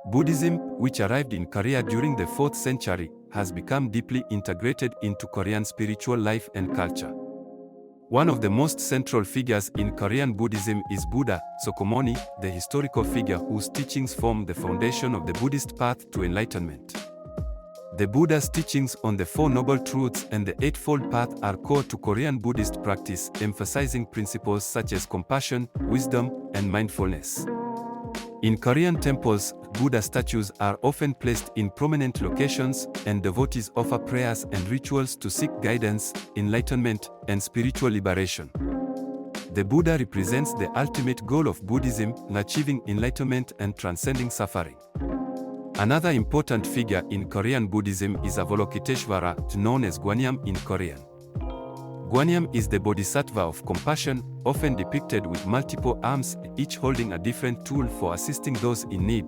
Buddhism, which arrived in Korea during the 4th century, has become deeply integrated into Korean spiritual life and culture. One of the most central figures in Korean Buddhism is Buddha Shakyamuni, the historical figure whose teachings form the foundation of the Buddhist path to enlightenment. The Buddha's teachings on the Four Noble Truths and the Eightfold Path are core to Korean Buddhist practice, emphasizing principles such as compassion, wisdom, and mindfulness. In Korean temples, Buddha statues are often placed in prominent locations, and devotees offer prayers and rituals to seek guidance, enlightenment, and spiritual liberation. The Buddha represents the ultimate goal of Buddhism, achieving enlightenment and transcending suffering. Another important figure in Korean Buddhism is Avalokiteshvara, known as Gwanyam in Korean. Gwanyam is the bodhisattva of compassion, often depicted with multiple arms, each holding a different tool for assisting those in need.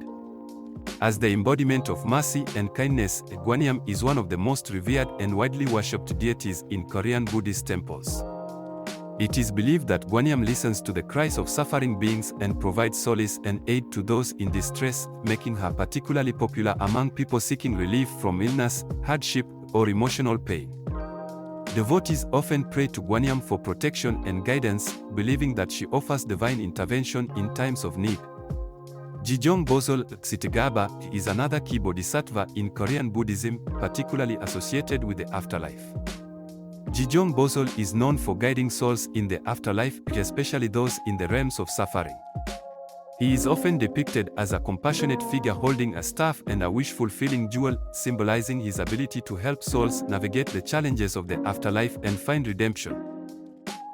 As the embodiment of mercy and kindness, Gwanyam is one of the most revered and widely worshipped deities in Korean Buddhist temples. It is believed that Gwanyam listens to the cries of suffering beings and provides solace and aid to those in distress, making her particularly popular among people seeking relief from illness, hardship, or emotional pain. Devotees often pray to Gwanyam for protection and guidance, believing that she offers divine intervention in times of need. Jijong Bosol Ksitigaba is another key bodhisattva in Korean Buddhism, particularly associated with the afterlife. Jijong Bosol is known for guiding souls in the afterlife, especially those in the realms of suffering. He is often depicted as a compassionate figure holding a staff and a wish-fulfilling jewel, symbolizing his ability to help souls navigate the challenges of the afterlife and find redemption.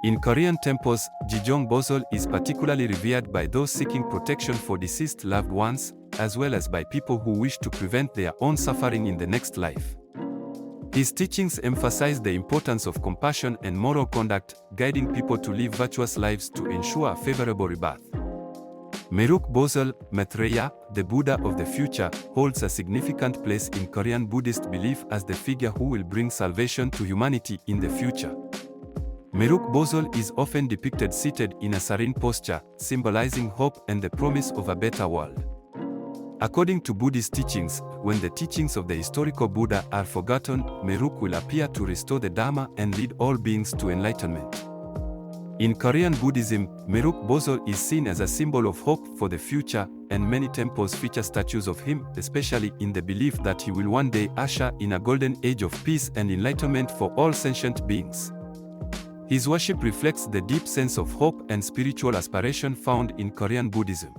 In Korean temples, Jijong Bosol is particularly revered by those seeking protection for deceased loved ones, as well as by people who wish to prevent their own suffering in the next life. His teachings emphasize the importance of compassion and moral conduct, guiding people to live virtuous lives to ensure a favorable rebirth. Meruk Bosol Maitreya, the Buddha of the future, holds a significant place in Korean Buddhist belief as the figure who will bring salvation to humanity in the future. Meruk Bosol is often depicted seated in a serene posture, symbolizing hope and the promise of a better world. According to Buddhist teachings, when the teachings of the historical Buddha are forgotten, Meruk will appear to restore the Dharma and lead all beings to enlightenment. In Korean Buddhism, Meruk Bosol is seen as a symbol of hope for the future, and many temples feature statues of him, especially in the belief that he will one day usher in a golden age of peace and enlightenment for all sentient beings. His worship reflects the deep sense of hope and spiritual aspiration found in Korean Buddhism.